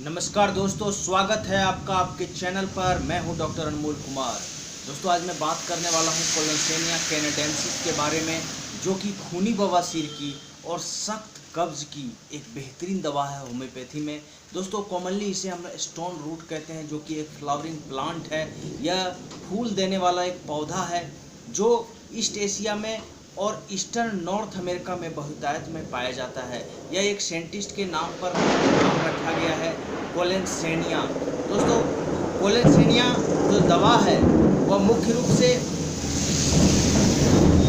नमस्कार दोस्तों, स्वागत है आपका आपके चैनल पर। मैं हूं डॉक्टर अनमोल कुमार। दोस्तों, आज मैं बात करने वाला हूं कोलेसेनिया कैनेडेंसिस के बारे में, जो कि खूनी बवासीर की और सख्त कब्ज की एक बेहतरीन दवा है होम्योपैथी में। दोस्तों, कॉमनली इसे हम स्टोन रूट कहते हैं, जो कि एक फ्लावरिंग प्लांट है। यह फूल देने वाला एक पौधा है जो ईस्ट एशिया में और ईस्टर्न नॉर्थ अमेरिका में बहुतायत में पाया जाता है। यह एक साइंटिस्ट के नाम पर नाम रखा गया है, कोलेसेनिया। दोस्तों, कोलेसेनिया जो दवा है वह मुख्य रूप से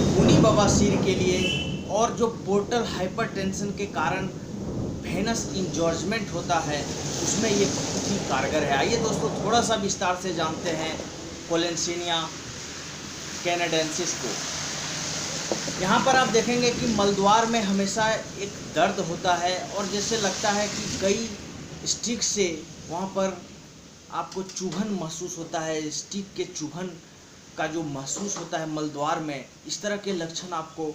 खूनी बवासीर के लिए और जो पोर्टल हाइपरटेंशन के कारण वेनस इंजॉर्जमेंट होता है उसमें ये बहुत ही कारगर है। आइए दोस्तों, थोड़ा सा विस्तार से जानते हैं कोलेसेनिया कैनेडेंसिस को। यहाँ पर आप देखेंगे कि मलद्वार में हमेशा एक दर्द होता है और जैसे लगता है कि कई स्टिक से वहाँ पर आपको चुभन महसूस होता है। स्टिक के चुभन का जो महसूस होता है मलद्वार में, इस तरह के लक्षण आपको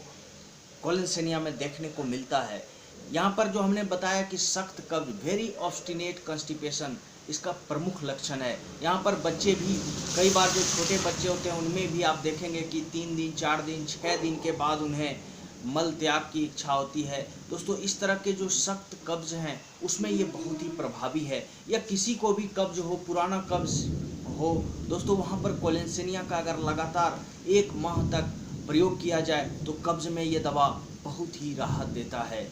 कोलेसेनिया में देखने को मिलता है। यहाँ पर जो हमने बताया कि सख्त कब्ज, वेरी ऑब्स्टिनेट कॉन्स्टिपेशन, इसका प्रमुख लक्षण है। यहाँ पर बच्चे भी, कई बार जो छोटे बच्चे होते हैं उनमें भी आप देखेंगे कि 3 दिन, 4 दिन, 6 दिन के बाद उन्हें मल त्याग की इच्छा होती है। दोस्तों, इस तरह के जो सख्त कब्ज हैं उसमें ये बहुत ही प्रभावी है। या किसी को भी कब्ज हो, पुराना कब्ज हो, दोस्तों वहाँ पर कोलेसेनिया का अगर लगातार 1 माह तक प्रयोग किया जाए तो कब्ज में ये दवा बहुत ही राहत देता है।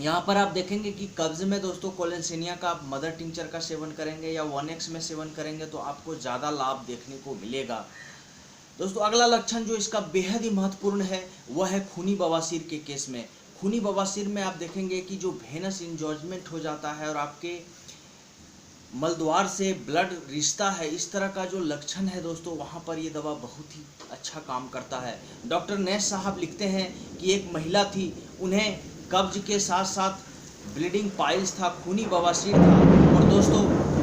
यहाँ पर आप देखेंगे कि कब्ज में दोस्तों कोलेसेनिया का आप मदर टिंचर का सेवन करेंगे या 1x में सेवन करेंगे तो आपको ज़्यादा लाभ देखने को मिलेगा। दोस्तों, अगला लक्षण जो इसका बेहद ही महत्वपूर्ण है वह है खूनी बवासीर के केस में। खूनी बवासीर में आप देखेंगे कि जो वेनस इंजॉर्जमेंट हो जाता है और आपके मलद्वार से ब्लड रिश्ता है, इस तरह का जो लक्षण है दोस्तों, वहाँ पर ये दवा बहुत ही अच्छा काम करता है। डॉक्टर नैश साहब लिखते हैं कि एक महिला थी, उन्हें कब्ज के साथ साथ ब्लीडिंग पाइल्स था, खूनी बवासीर था और दोस्तों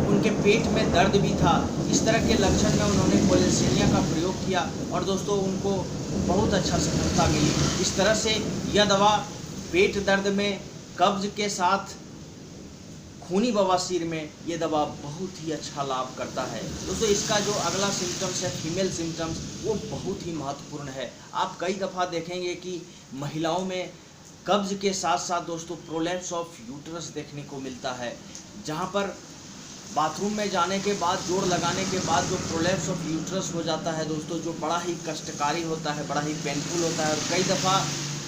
उनके पेट में दर्द भी था। इस तरह के लक्षण में उन्होंने कोलेसेनिया का प्रयोग किया और दोस्तों उनको बहुत अच्छा सफलता मिली। इस तरह से यह दवा पेट दर्द में, कब्ज के साथ खूनी बवासीर में ये दवा बहुत ही अच्छा लाभ करता है। दोस्तों, इसका जो अगला सिम्टम्स है, फीमेल सिम्टम्स, वो बहुत ही महत्वपूर्ण है। आप कई दफ़ा देखेंगे कि महिलाओं में कब्ज के साथ साथ दोस्तों प्रोलैप्स ऑफ यूट्रस देखने को मिलता है, जहाँ पर बाथरूम में जाने के बाद, जोड़ लगाने के बाद जो प्रोलैप्स ऑफ यूट्रस हो जाता है दोस्तों, जो बड़ा ही कष्टकारी होता है, बड़ा ही पेनफुल होता है और कई दफ़ा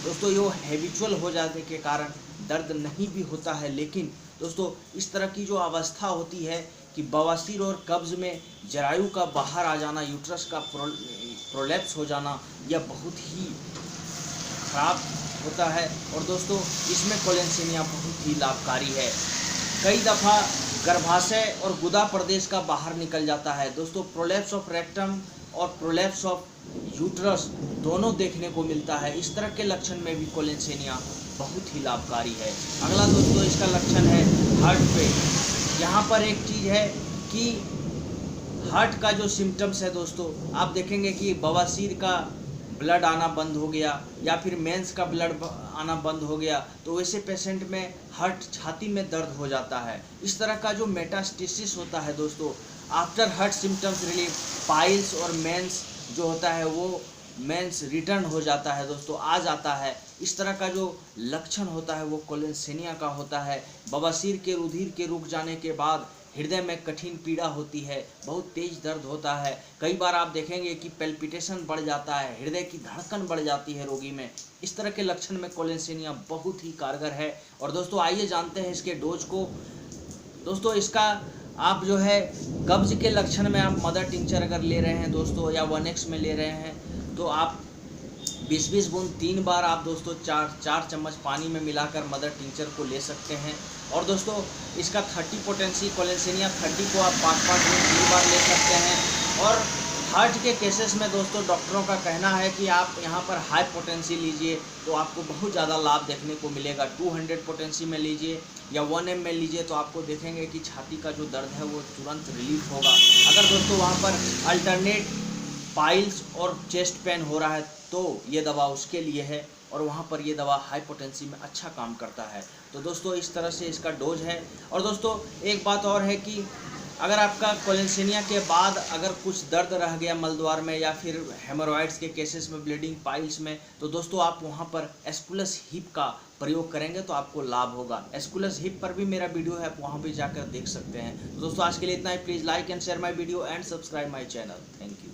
दोस्तों ये हैबिचुअल हो जाने के कारण दर्द नहीं भी होता है। लेकिन दोस्तों इस तरह की जो अवस्था होती है कि बवासीर और कब्ज में जरायु का बाहर आ जाना, यूट्रस का प्रोलैप्स हो जाना, यह बहुत ही खराब होता है और दोस्तों इसमें कोलेसेनिया बहुत ही लाभकारी है। कई दफ़ा गर्भाशय और गुदा प्रदेश का बाहर निकल जाता है। दोस्तों, प्रोलैप्स ऑफ रेक्टम और प्रोलैप्स ऑफ यूट्रस दोनों देखने को मिलता है। इस तरह के लक्षण में भी कोलेसेनिया बहुत ही लाभकारी है। अगला दोस्तों इसका लक्षण है हार्ट पे। यहाँ पर एक चीज़ है कि हार्ट का जो सिम्टम्स है दोस्तों, आप देखेंगे कि बवासीर का ब्लड आना बंद हो गया या फिर मेंस का ब्लड आना बंद हो गया, तो वैसे पेशेंट में हार्ट, छाती में दर्द हो जाता है। इस तरह का जो मेटास्टेसिस होता है दोस्तों, after heart symptoms relief, piles और मेंस जो होता है वो मेंस रिटर्न हो जाता है दोस्तों, आ जाता है। इस तरह का जो लक्षण होता है वो कोलेसेनिया का होता है। बवासीर के रुधिर के रुक जाने के बाद हृदय में कठिन पीड़ा होती है, बहुत तेज दर्द होता है। कई बार आप देखेंगे कि पैल्पिटेशन बढ़ जाता है, हृदय की धड़कन बढ़ जाती है रोगी में। इस तरह के लक्षण में कोलेसेनिया बहुत ही कारगर है। और दोस्तों आइए जानते हैं इसके डोज को। दोस्तों, इसका आप जो है कब्ज के लक्षण में आप मदर टिंचर अगर ले रहे हैं दोस्तों या 1x में ले रहे हैं तो आप 20-20 बूंद 3 बार आप दोस्तों 4 चम्मच पानी में मिलाकर मदर टिंचर को ले सकते हैं। और दोस्तों इसका 30 पोटेंसी कोलेसेनिया 30 को आप 5-5 बूंद 3 बार ले सकते हैं। और हार्ट के केसेस में दोस्तों डॉक्टरों का कहना है कि आप यहाँ पर हाई पोटेंसी लीजिए तो आपको बहुत ज़्यादा लाभ देखने को मिलेगा। 200 पोटेंसी में लीजिए या 1m में लीजिए तो आपको देखेंगे कि छाती का जो दर्द है वो तुरंत रिलीफ होगा। अगर दोस्तों वहाँ पर अल्टरनेट पाइल्स और चेस्ट पेन हो रहा है तो ये दवा उसके लिए है। और वहाँ पर ये दवा हाई पोटेंसी में अच्छा काम करता है। तो दोस्तों इस तरह से इसका डोज है। और दोस्तों एक बात और है कि अगर आपका कोलेंसेनिया के बाद अगर कुछ दर्द रह गया मलद्वार में या फिर हेमोरॉइड्स के केसेस में, ब्लीडिंग पाइल्स में, तो दोस्तों आप वहाँ पर एस्कुलस हिप का प्रयोग करेंगे तो आपको लाभ होगा। एस्कुलस हिप पर भी मेरा वीडियो है, आप वहाँ भी जाकर देख सकते हैं। तो दोस्तों आज के लिए इतना ही। Please like and share my video and subscribe my channel. Thank you.